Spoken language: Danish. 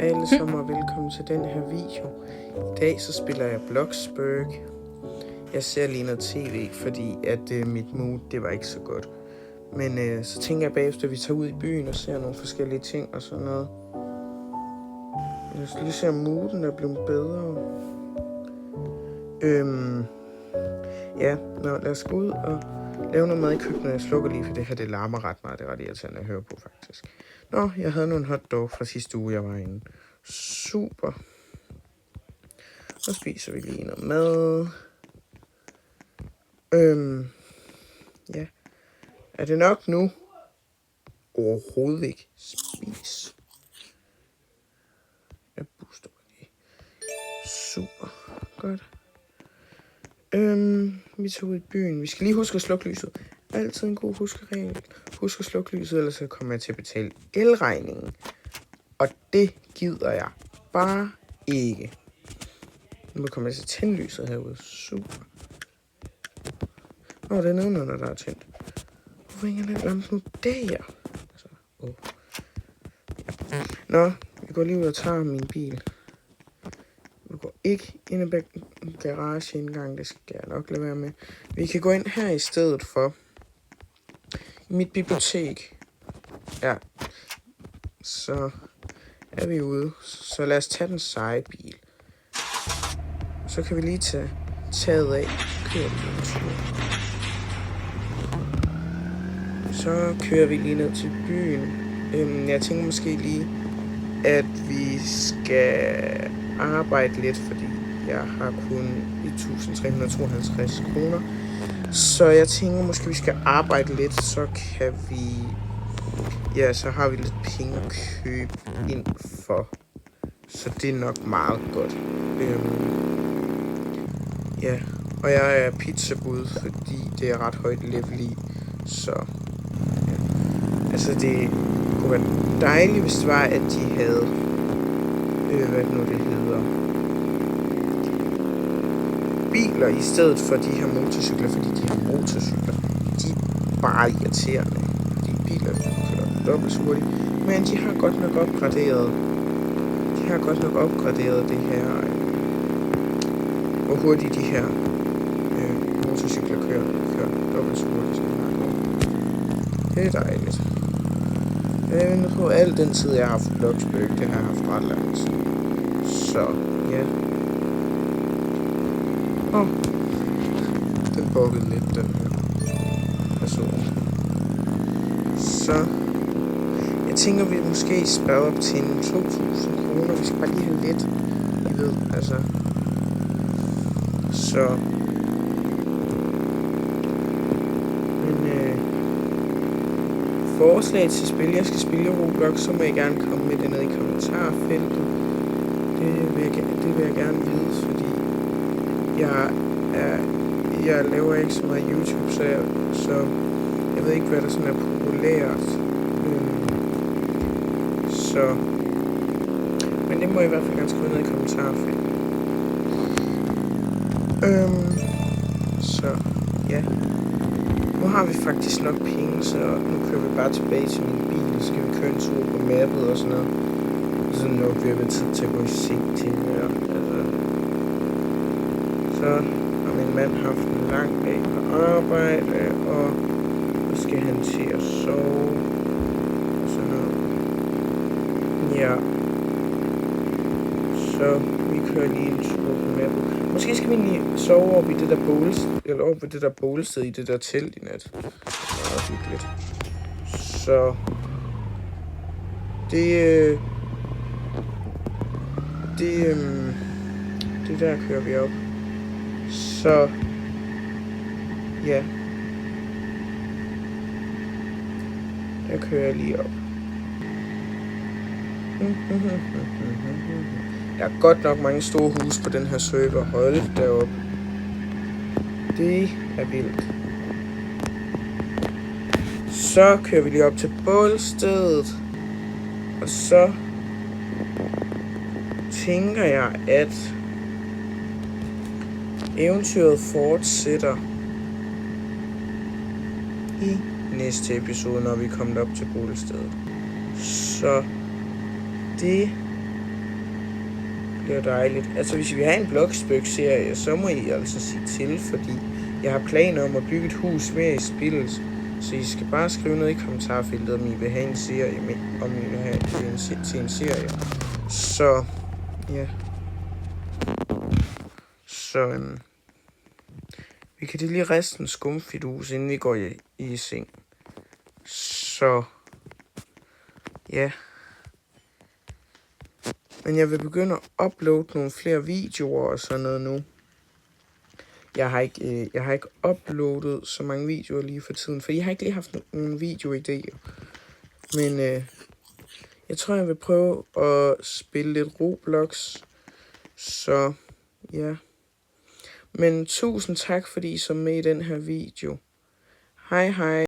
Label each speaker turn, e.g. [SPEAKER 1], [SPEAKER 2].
[SPEAKER 1] Hej alle sammen og velkommen til den her video. I dag så spiller jeg Bloxburg. Jeg ser lige noget tv, fordi at mit mood, det var ikke så godt. Men så tænker jeg bagefter, at vi tager ud i byen og ser nogle forskellige ting og sådan noget. Jeg skal lige se, om mooden er blevet bedre. Lad os gå ud og lave noget mad i køkkenet. Jeg slukker lige, for det her det larmer ret meget. Det er ret irriterende at høre på, faktisk. Jeg havde nogle hotdog fra sidste uge, jeg var inde. Super. Så spiser vi lige noget mad. Er det nok nu? Overhovedet ikke. Spis. Jeg booster lige. Super. Godt. Vi tager ud i byen. Vi skal lige huske at slukke lyset. Altid en god huskeregel. Husk at slukke lyset, ellers så kommer jeg til at betale elregningen. Og det gider jeg bare ikke. Nu kommer jeg til at tænde lyset herude. Super. Det er nedenunder, der er tændt. Hvorfor hænger den lampe nu der? Vi går lige ud og tager min bil. Vi går ikke ind i garageindgang, det skal jeg nok lade være med. Vi kan gå ind her i stedet for. I mit bibliotek. Ja. Så er vi ude. Så lad os tage den seje bil. Så kan vi lige tage taget af. Så kører vi lige ned til byen. Jeg tænker måske lige, at vi skal arbejde lidt, fordi jeg har kun 1.352 kroner. Så jeg tænker måske, vi skal arbejde lidt, så kan vi... Ja, så har vi lidt penge at købe ind for. Så det er nok meget godt. Og jeg er pizzabud, fordi det er ret højt level i. Så ja. Altså det kunne være dejligt, hvis det var, at de havde... hvad det nu det hedder... biler i stedet for de her motorcykler, fordi de her motorcykler, de er bare irriterende. De biler kører dobbelt så hurtigt. Men de har godt nok opgraderet det her, hvor hurtigt de her motorcykler kører dobbelt så hurtigt som de har nu. Det er dejligt. Jeg venter på al den tid, jeg har haft Bloxburg, det har jeg haft ret langt. Så, ja. Den bukkede lidt, den her person. Så jeg tænker, vi måske sparer op til 2.000 kroner. Vi skal bare lige have lidt, I ved, altså. Så. Men forslag til spil, jeg skal spille Roblox, så må I gerne komme med det nede i kommentarfeltet. Det vil jeg gerne vide, fordi jeg laver ikke så meget YouTube, så jeg ved ikke, hvad der sådan er populært. Men det må I hvert fald gerne skrive ned i kommentarfeltet. Så ja. Nu har vi faktisk nok penge, så nu kører vi bare tilbage til min bil. Så skal vi køre en tur på mappet og sådan noget. Så når vi har tid til at gå i seng til her. Så har min mand haft en lang dag på arbejde, og så skal han til at sove. Og sådan noget. Ja. Så vi kører lige en tur på mappet. Måske skal vi lige sove oppe i det der bålsted i det der telt i nat. Det er meget hyggeligt. Så det der kører vi op. Så ja. Der kører jeg lige op. Der er godt nok mange store huse på den her server. Hold deroppe. Det er vildt. Så kører vi lige op til bålstedet. Og så tænker jeg, at eventyret fortsætter i næste episode, når vi er kommet op til bålstedet. Så det Det er dejligt. Altså, hvis I vil have en Bloxburg-serie, så må I altså sige til, fordi jeg har planer om at bygge et hus mere i spillet. Så I skal bare skrive ned i kommentarfeltet, om I vil have en serie med, om I vil have til en serie. Så, ja. Så, vi kan lige resten skumfidus, inden vi går i seng. Så, ja. Men jeg vil begynde at uploade nogle flere videoer og sådan noget nu. Jeg har ikke uploadet så mange videoer lige for tiden, for jeg har ikke lige haft nogle videoidéer. Men jeg tror, jeg vil prøve at spille lidt Roblox. Så ja. Men tusind tak, fordi I så med i den her video. Hej hej.